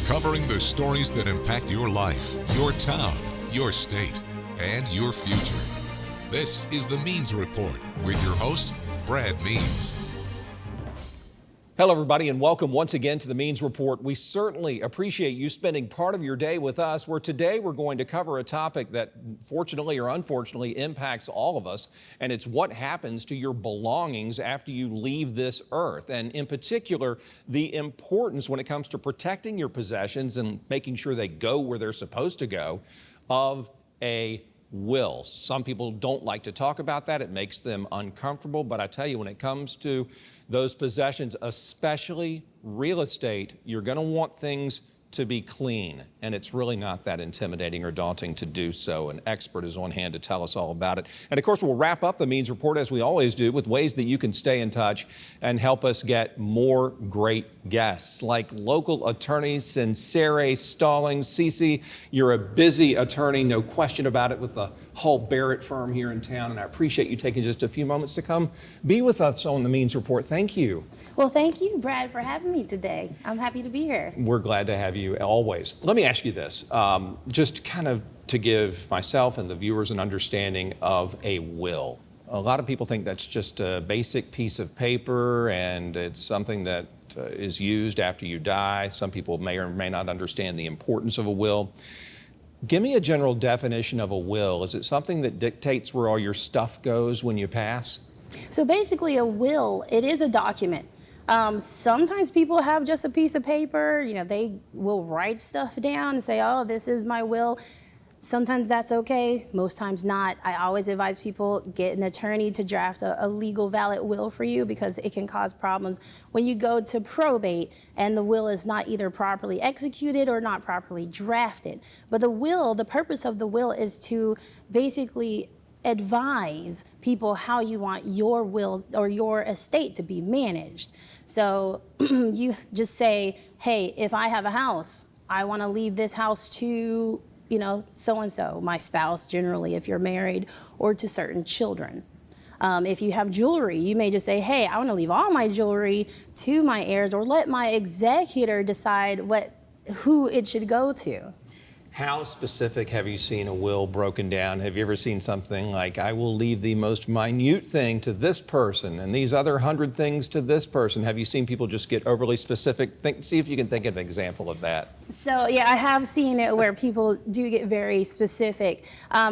covering the stories that impact your life, your town, your state, and your future. This is the Means Report with your host, Brad Means. Hello, everybody, and welcome once again to the Means Report. We certainly appreciate you spending part of your day with us, where today we're going to cover a topic that fortunately or unfortunately impacts all of us, and it's what happens to your belongings after you leave this earth, and in particular, the importance when it comes to protecting your possessions and making sure they go where they're supposed to go of a will. Some people don't like to talk about that. It makes them uncomfortable, but I tell you, when it comes to those possessions, especially real estate, you're going to want things to be clean, and it's really not that intimidating or daunting to do so. An expert is on hand to tell us all about it. And of course, we'll wrap up the Means Report, as we always do, with ways that you can stay in touch and help us get more great guests, like local attorneys Cece Stallings. Cece, you're a busy attorney, no question about it, with the Hull Barrett firm here in town, and I appreciate you taking just a few moments to come be with us on the Means Report. Thank you. Well, thank you, Brad, for having me today. I'm happy to be here. We're glad to have you always. Let me ask you this, just kind of to give myself and the viewers an understanding of a will. A lot of people think that's just a basic piece of paper and it's something that is used after you die. Some people may or may not understand the importance of a will. Give me a general definition of a will. Is it something that dictates where all your stuff goes when you pass? So basically a will, it is a document. Sometimes people have just a piece of paper, they will write stuff down and say, oh, this is my will. Sometimes that's okay, most times not. I always advise people get an attorney to draft a legal valid will for you, because it can cause problems when you go to probate and the will is not either properly executed or not properly drafted. But the purpose of the will is to basically advise people how you want your will or your estate to be managed. So you just say, hey, if I have a house, I want to leave this house to so-and-so, my spouse generally, if you're married, or to certain children. If you have jewelry, you may just say, hey, I want to leave all my jewelry to my heirs, or let my executor decide who it should go to. How specific have you seen a will broken down? Have you ever seen something like, I will leave the most minute thing to this person and these other 100 things to this person? Have you seen people just get overly specific? See if you can think of an example of that. So yeah, I have seen it where people do get very specific.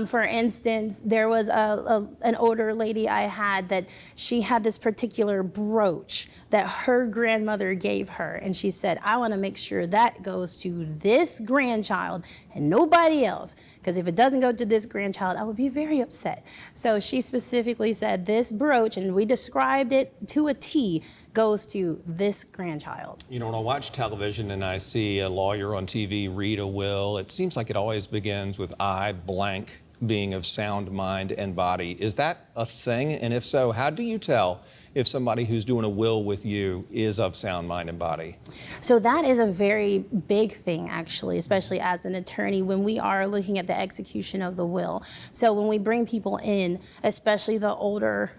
For instance, there was an older lady I had that she had this particular brooch that her grandmother gave her, and she said, I want to make sure that goes to this grandchild and nobody else, because if it doesn't go to this grandchild, I would be very upset. So she specifically said this brooch, and we described it to a T, goes to this grandchild. When I watch television and I see a lawyer on TV read a will, it seems like it always begins with I blank being of sound mind and body. Is that a thing? And if so, how do you tell if somebody who's doing a will with you is of sound mind and body? So that is a very big thing, actually, especially as an attorney when we are looking at the execution of the will. So when we bring people in, especially the older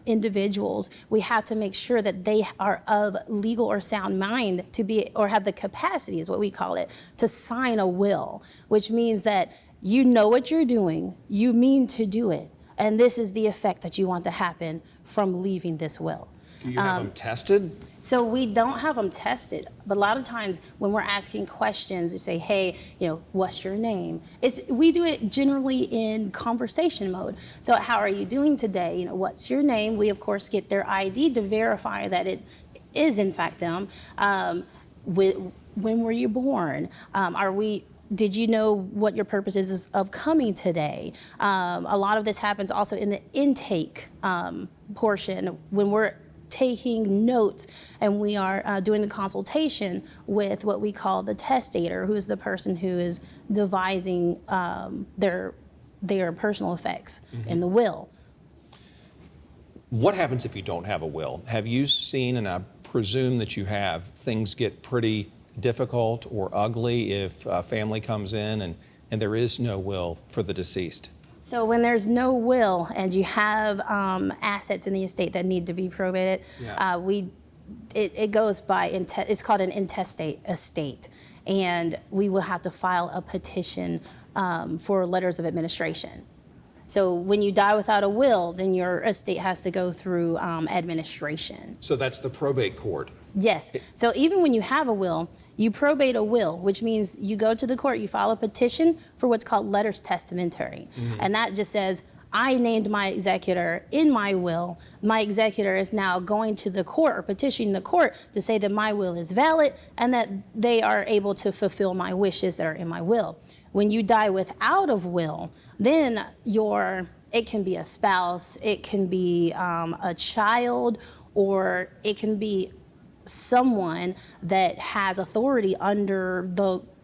individuals, we have to make sure that they are of legal or sound mind to be, or have the capacity, is what we call it, to sign a will, which means that you know what you're doing, you mean to do it, and this is the effect that you want to happen from leaving this will. Do you have them tested? So we don't have them tested, but a lot of times when we're asking questions, you say, hey, what's your name? We do it generally in conversation mode. So how are you doing today? What's your name? We, of course, get their ID to verify that it is, in fact, them. When were you born? Did you know what your purpose is of coming today? A lot of this happens also in the intake portion when we're taking notes and we are doing the consultation with what we call the testator, who is the person who is devising their personal effects in the will. What happens if you don't have a will? Have you seen, and I presume that you have, things get pretty difficult or ugly if a family comes in and there is no will for the deceased? So when there's no will and you have assets in the estate that need to be probated, it goes by, it's called an intestate estate. and we will have to file a petition for letters of administration. So when you die without a will, then your estate has to go through administration. So that's the probate court. Yes. So even when you have a will, you probate a will, which means you go to the court, you file a petition for what's called letters testamentary. And that just says, I named my executor in my will. My executor is now going to the court or petitioning the court to say that my will is valid and that they are able to fulfill my wishes that are in my will. When you die without a will, then it can be a spouse, it can be a child, or it can be someone that has authority under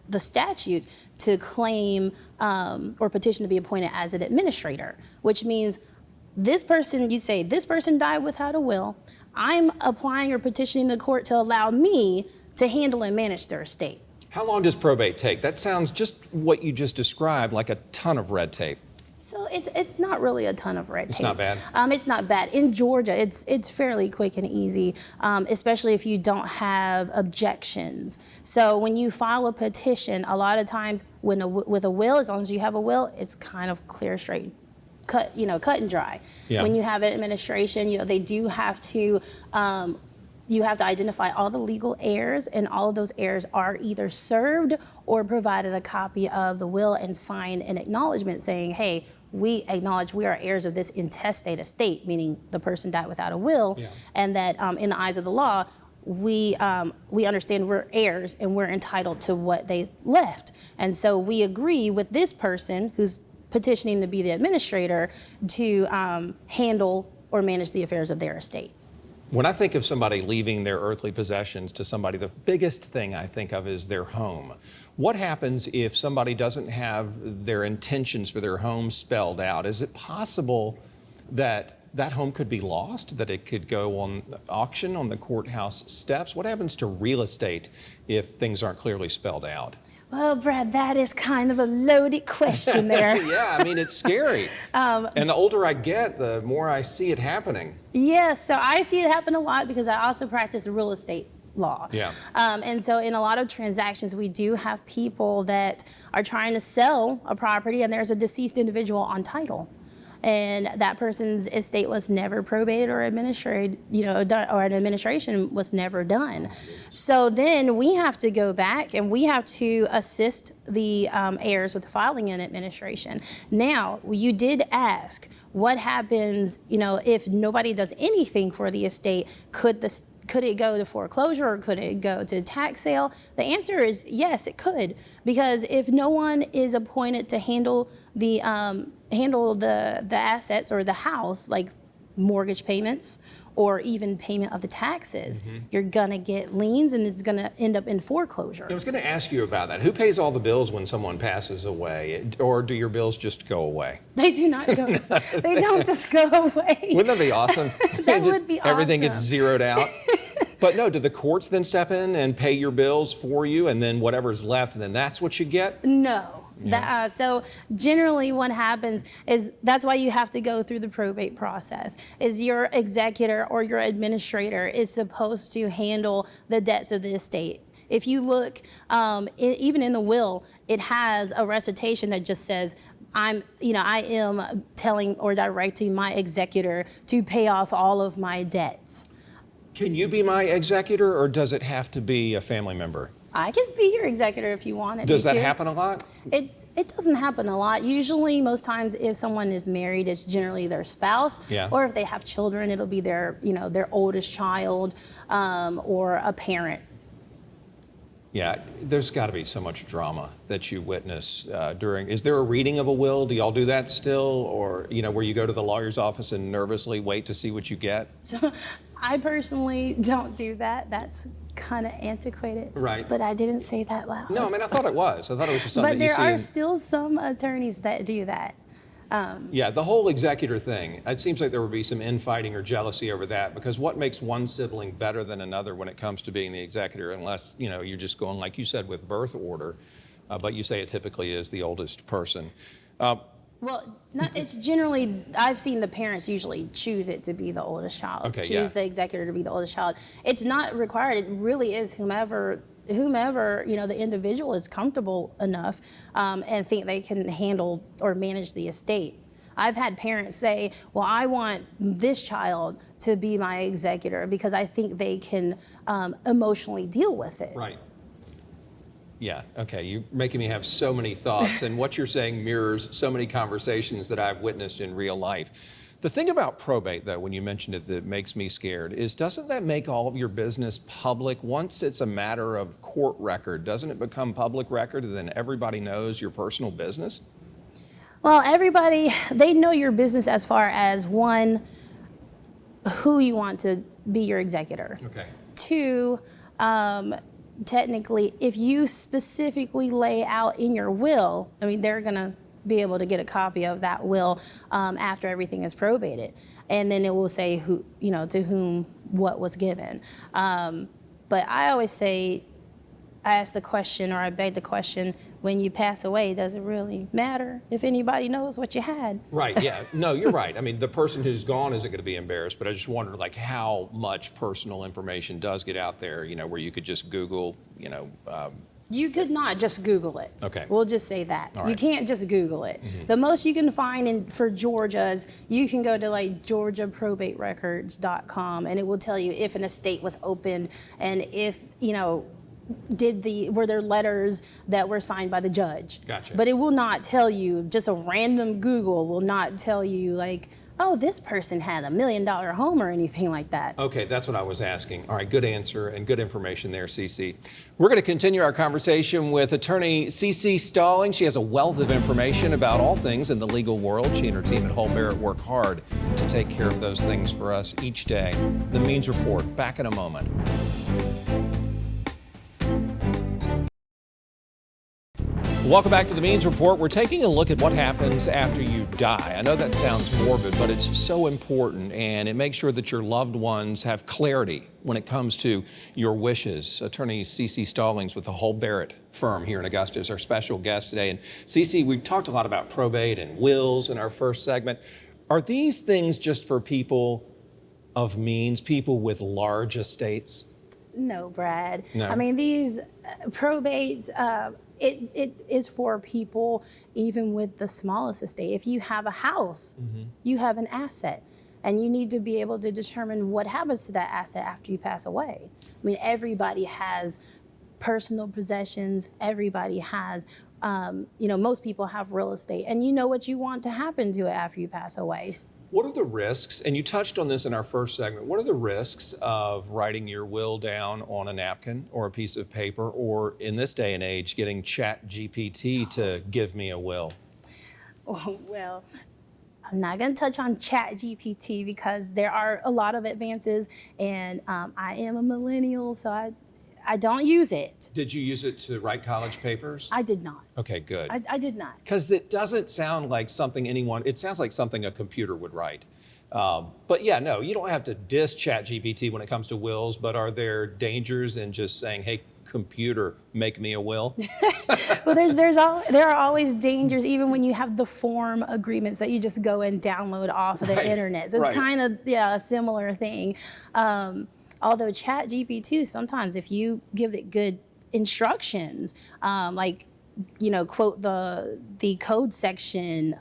the statutes to claim or petition to be appointed as an administrator, which means this person, you say, this person died without a will. I'm applying or petitioning the court to allow me to handle and manage their estate. How long does probate take? That sounds just what you just described, like a ton of red tape. So it's not really a ton of red tape. It's not bad? It's not bad. In Georgia, it's fairly quick and easy, especially if you don't have objections. So when you file a petition, a lot of times with a will, as long as you have a will, it's kind of clear, straight, cut and dry. Yeah. When you have an administration, they do have to you have to identify all the legal heirs, and all of those heirs are either served or provided a copy of the will and sign an acknowledgement saying, hey, we acknowledge we are heirs of this intestate estate, meaning the person died without a will, and that in the eyes of the law, we understand we're heirs and we're entitled to what they left. And so we agree with this person who's petitioning to be the administrator to handle or manage the affairs of their estate. When I think of somebody leaving their earthly possessions to somebody, the biggest thing I think of is their home. What happens if somebody doesn't have their intentions for their home spelled out? Is it possible that that home could be lost, that it could go on auction on the courthouse steps? What happens to real estate if things aren't clearly spelled out? Well, Brad, that is kind of a loaded question there. Yeah, I mean, it's scary. And the older I get, the more I see it happening. Yes, so I see it happen a lot because I also practice real estate law. Yeah. And so in a lot of transactions, we do have people that are trying to sell a property and there's a deceased individual on title. And that person's estate was never probated or administered, or an administration was never done. So then we have to go back and we have to assist the heirs with filing an administration. Now, you did ask what happens, if nobody does anything for the estate, could it go to foreclosure or could it go to tax sale? The answer is yes, it could, because if no one is appointed to handle the assets or the house, like mortgage payments or even payment of the taxes, you're gonna get liens and it's gonna end up in foreclosure. I was gonna ask you about that. Who pays all the bills when someone passes away? Or do your bills just go away? They do not go, they don't just go away. Wouldn't that be awesome? That would be awesome. Everything gets zeroed out. But no, do the courts then step in and pay your bills for you and then whatever's left, and then that's what you get? No. So generally what happens is that's why you have to go through the probate process, is your executor or your administrator is supposed to handle the debts of the estate. If you look, even in the will, it has a recitation that just says, I am telling or directing my executor to pay off all of my debts. Can you be my executor, or does it have to be a family member? I can be your executor if you wanted. Does that happen a lot? It doesn't happen a lot. Usually, most times, if someone is married, it's generally their spouse. Yeah. Or if they have children, it'll be their oldest child or a parent. Yeah, there's got to be so much drama that you witness during. Is there a reading of a will? Do y'all do that still, or where you go to the lawyer's office and nervously wait to see what you get? So, I personally don't do that. That's kind of antiquated. Right. But I didn't say that loud. No, I mean, I thought it was. I thought it was just something but that you see. But there are still some attorneys that do that. Yeah, the whole executor thing, it seems like there would be some infighting or jealousy over that, because what makes one sibling better than another when it comes to being the executor, unless, you're just going, like you said, with birth order, but you say it typically is the oldest person. Well, it's generally, I've seen the parents usually choose it to be the oldest child. Okay, choose the executor to be the oldest child. It's not required. It really is whomever whomever, the individual is comfortable enough and think they can handle or manage the estate. I've had parents say, well, I want this child to be my executor because I think they can emotionally deal with it. Right. Yeah, okay, you're making me have so many thoughts, and what you're saying mirrors so many conversations that I've witnessed in real life. The thing about probate, though, when you mentioned it, that makes me scared is, doesn't that make all of your business public? Once it's a matter of court record, doesn't it become public record and then everybody knows your personal business? Well, they know your business as far as, one, who you want to be your executor. Okay. Two, technically, if you specifically lay out in your will, they're going to be able to get a copy of that will after everything is probated. And then it will say who, to whom what was given. But I always say, I ask the question, or I beg the question, when you pass away, does it really matter if anybody knows what you had? Right, yeah. No, you're right. The person who's gone isn't going to be embarrassed, but I just wondered how much personal information does get out there, where you could just Google, You could not just Google it. Okay. We'll just say that. All right. You can't just Google it. Mm-hmm. The most you can find for Georgia is you can go to GeorgiaProbateRecords.com, and it will tell you if an estate was opened and if, were there letters that were signed by the judge. Gotcha. But it will not tell you, just a random Google will not tell you oh, this person had $1 million home or anything like that. Okay, that's what I was asking. All right, good answer and good information there, Cece. We're going to continue our conversation with attorney Cece Stallings. She has a wealth of information about all things in the legal world. She and her team at Hull Barrett work hard to take care of those things for us each day. The Means Report, back in a moment. Welcome back to the Means Report. We're taking a look at what happens after you die. I know that sounds morbid, but it's so important, and it makes sure that your loved ones have clarity when it comes to your wishes. Attorney Cece Stallings with the Hull Barrett firm here in Augusta is our special guest today. And Cece, we've talked a lot about probate and wills in our first segment. Are these things just for people of means, people with large estates? No, Brad. No. These probates, it is for people even with the smallest estate. If you have a house, you have an asset, and you need to be able to determine what happens to that asset after you pass away. Everybody has personal possessions. Everybody has, most people have real estate, and you know what you want to happen to it after you pass away. What are the risks, and you touched on this in our first segment, what are the risks of writing your will down on a napkin or a piece of paper, or in this day and age, getting ChatGPT to give me a will? Well, I'm not going to touch on ChatGPT because there are a lot of advances, and I am a millennial, so I don't use it. Did you use it to write college papers? I did not. Okay, good. I did not. Because it doesn't sound like something it sounds like something a computer would write. But yeah, no, you don't have to diss ChatGPT when it comes to wills, but are there dangers in just saying, hey, computer, make me a will? Well, there are always dangers, even when you have the form agreements that you just go and download off of the internet. So it's kind of a similar thing. Although ChatGPT, sometimes if you give it good instructions, quote the code section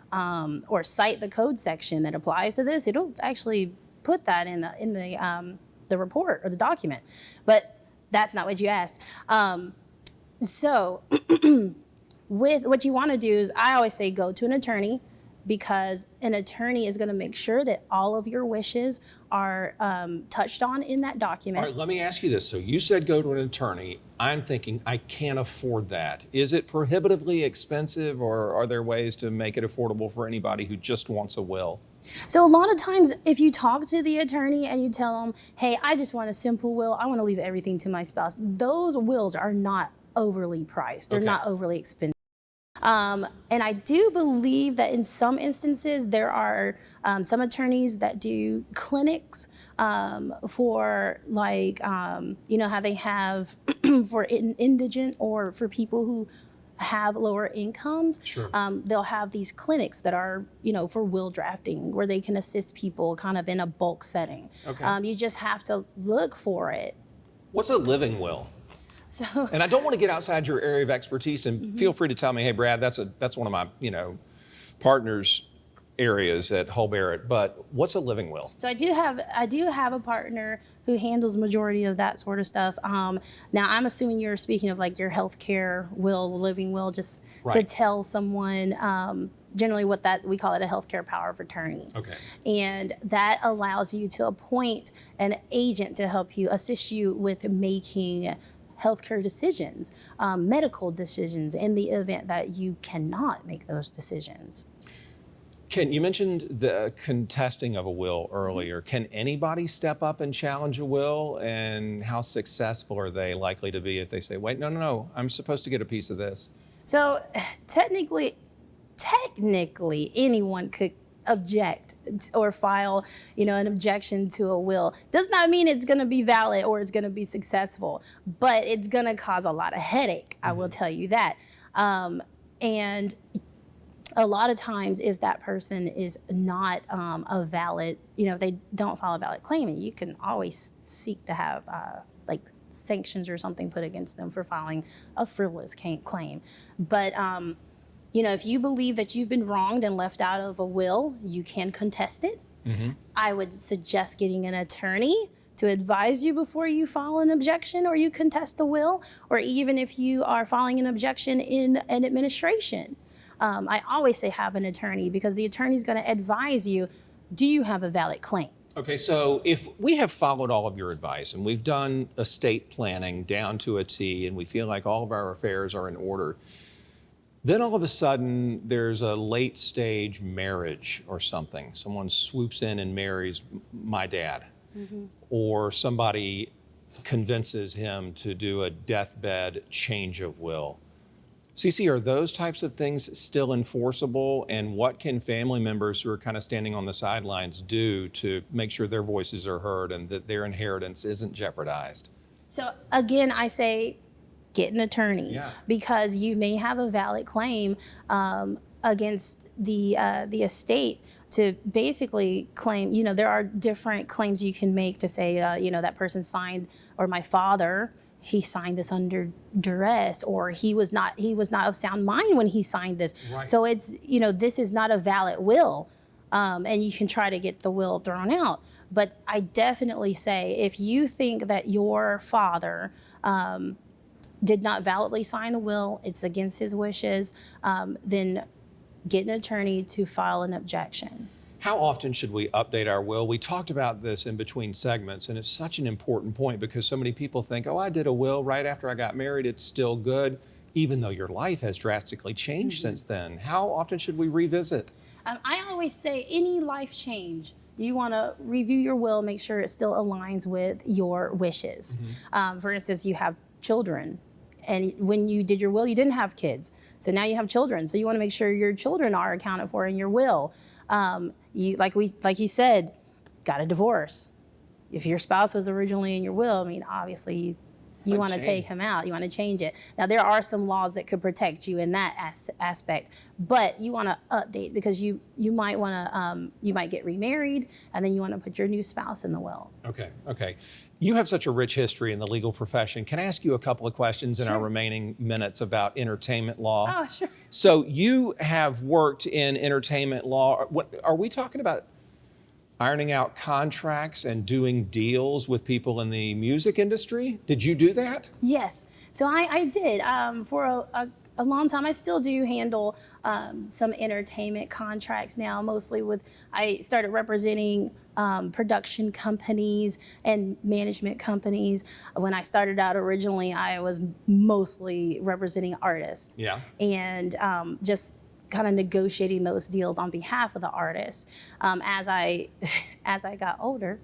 or cite the code section that applies to this, it'll actually put that in the report or the document. But that's not what you asked. So with what you want to do is, I always say go to an attorney, because an attorney is going to make sure that all of your wishes are touched on in that document. All right, let me ask you this. So you said go to an attorney. I'm thinking I can't afford that. Is it prohibitively expensive, or are there ways to make it affordable for anybody who just wants a will? So a lot of times, if you talk to the attorney and you tell them, hey, I just want a simple will, I want to leave everything to my spouse, those wills are not overly priced. They're not overly expensive. And I do believe that in some instances there are some attorneys that do clinics for how they have for indigent or for people who have lower incomes. Sure. They'll have these clinics that are, for will drafting, where they can assist people kind of in a bulk setting. Okay. You just have to look for it. What's a living will? So, and I don't want to get outside your area of expertise, and feel free to tell me, hey, Brad, that's one of my partners' areas at Hull Barrett. But what's a living will? so I do have a partner who handles majority of that sort of stuff. Now I'm assuming you're speaking of like your healthcare will, living will, just to Right. tell someone. Generally, we call it a healthcare power of attorney. Okay. And that allows you to appoint an agent to help you, assist you with making healthcare decisions, medical decisions, in the event that you cannot make those decisions. You mentioned the contesting of a will earlier. Can anybody step up and challenge a will? And how successful are they likely to be if they say, wait, no, I'm supposed to get a piece of this? So technically, anyone could object or file, an objection to a will. Does not mean it's going to be valid or it's going to be successful, but it's going to cause a lot of headache. I will tell you that. And a lot of times, if that person is not a valid, if they don't file a valid claim, you can always seek to have sanctions or something put against them for filing a frivolous claim. But if you believe that you've been wronged and left out of a will, you can contest it. I would suggest getting an attorney to advise you before you file an objection or you contest the will, or even if you are filing an objection in an administration. I always say have an attorney, because the attorney is going to advise you, do you have a valid claim? Okay, so if we have followed all of your advice and we've done estate planning down to a T and we feel like all of our affairs are in order, then all of a sudden there's a late stage marriage or something. Someone swoops in and marries my dad, or somebody convinces him to do a deathbed change of will. Cece, are those types of things still enforceable? And what can family members who are kind of standing on the sidelines do to make sure their voices are heard and that their inheritance isn't jeopardized? So again, I say get an attorney, because you may have a valid claim against the estate to basically claim, there are different claims you can make to say, that person signed, or my father, he signed this under duress, or he was not of sound mind when he signed this. Right. So it's, this is not a valid will. And you can try to get the will thrown out. But I definitely say, if you think that your father did not validly sign the will, it's against his wishes, then get an attorney to file an objection. How often should we update our will? We talked about this in between segments, and it's such an important point because so many people think, I did a will right after I got married, it's still good, even though your life has drastically changed since then. How often should we revisit? I always say any life change, you want to review your will, make sure it still aligns with your wishes. For instance, you have children. And when you did your will, you didn't have kids. So now you have children. So you want to make sure your children are accounted for in your will. Like you said, got a divorce. If your spouse was originally in your will, obviously you want to take him out. You want to change it. Now, there are some laws that could protect you in that aspect, but you want to update, because you might want to, you might get remarried, and then you want to put your new spouse in the will. Okay. You have such a rich history in the legal profession. Can I ask you a couple of questions in our remaining minutes about entertainment law? Oh, sure. So you have worked in entertainment law. What are we talking about? Ironing out contracts and doing deals with people in the music industry? Did you do that? Yes. So I did for a long time. I still do handle some entertainment contracts now, mostly I started representing production companies and management companies. When I started out originally, I was mostly representing artists. Yeah. And just kind of negotiating those deals on behalf of the artist. As I got older,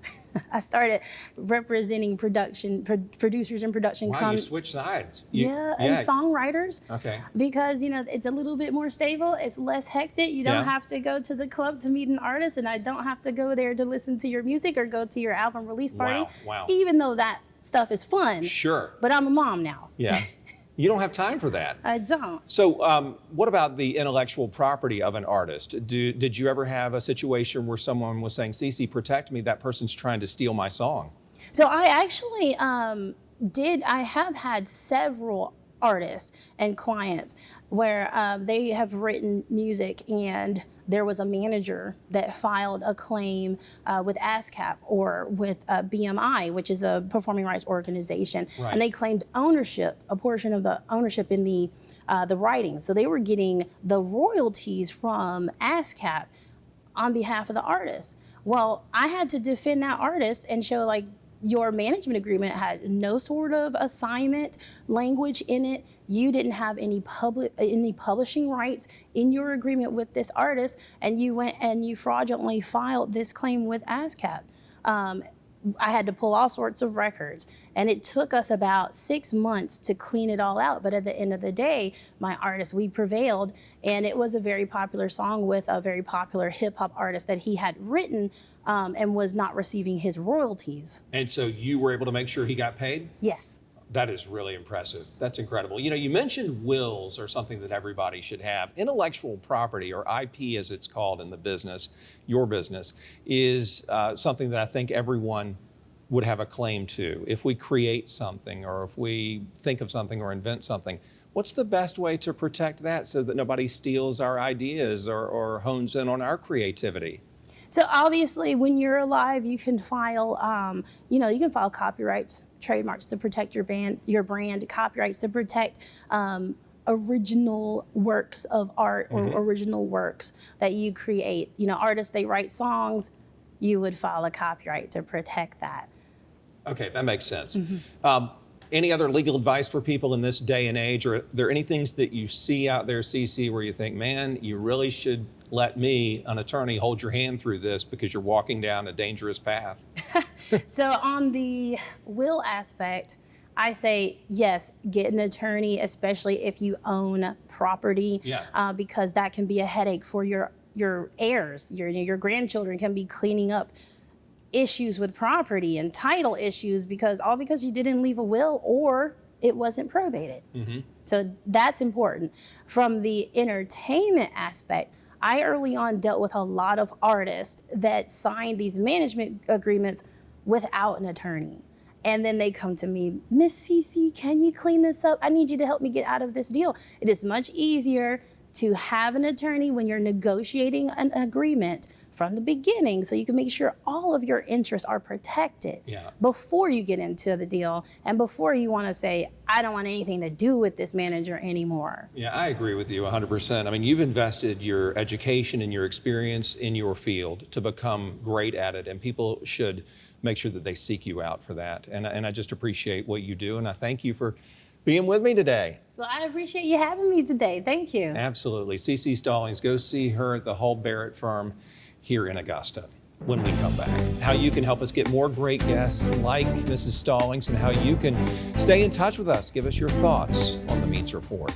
I started representing producers and production Wow, you switched sides. and songwriters. Okay. Because it's a little bit more stable. It's less hectic. You don't have to go to the club to meet an artist, and I don't have to go there to listen to your music or go to your album release party. Wow. Even though that stuff is fun. Sure. But I'm a mom now. Yeah. You don't have time for that. I don't. So what about the intellectual property of an artist? Did you ever have a situation where someone was saying, Cece, protect me, that person's trying to steal my song? So I actually I have had several artists and clients where they have written music and there was a manager that filed a claim with ASCAP or with BMI, which is a performing rights organization, Right. and they claimed ownership, a portion of the ownership in the writings. So they were getting the royalties from ASCAP on behalf of the artist. Well, I had to defend that artist and show like your management agreement had no sort of assignment language in it. You didn't have any publishing rights in your agreement with this artist, and you went and you fraudulently filed this claim with ASCAP. I had to pull all sorts of records, and it took us about 6 months to clean it all out. But at the end of the day, my artist, we prevailed, and it was a very popular song with a very popular hip hop artist that he had written and was not receiving his royalties. And so you were able to make sure he got paid? Yes. That is really impressive. That's incredible. You know, you mentioned wills are something that everybody should have. Intellectual property, or IP as it's called in the business, your business, is something that I think everyone would have a claim to. If we create something or if we think of something or invent something, what's the best way to protect that so that nobody steals our ideas or hones in on our creativity? So obviously, when you're alive, you can file, you can file copyrights, trademarks to protect your brand, copyrights to protect original works of art or original works that you create. You know, artists, they write songs, you would file a copyright to protect that. Okay, that makes sense. Any other legal advice for people in this day and age? Or are there any things that you see out there, Cece, where you think, man, you really should let me, an attorney, hold your hand through this because you're walking down a dangerous path? So on the will aspect, I say, yes, get an attorney, especially if you own property, because that can be a headache for your heirs. Your grandchildren can be cleaning up issues with property and title issues because you didn't leave a will or it wasn't probated. So that's important. From the entertainment aspect, I early on dealt with a lot of artists that signed these management agreements without an attorney. And then they come to me, Miss Cece, can you clean this up? I need you to help me get out of this deal. It is much easier to have an attorney when you're negotiating an agreement from the beginning so you can make sure all of your interests are protected before you get into the deal and before you want to say, I don't want anything to do with this manager anymore. Yeah, I agree with you 100%. I mean, you've invested your education and your experience in your field to become great at it, and people should make sure that they seek you out for that. And I just appreciate what you do, and I thank you for being with me today. Well, I appreciate you having me today. Thank you. Absolutely. Cece Stallings, go see her at the Hull Barrett firm here in Augusta when we come back. How you can help us get more great guests like Mrs. Stallings and how you can stay in touch with us. Give us your thoughts on the Means Report.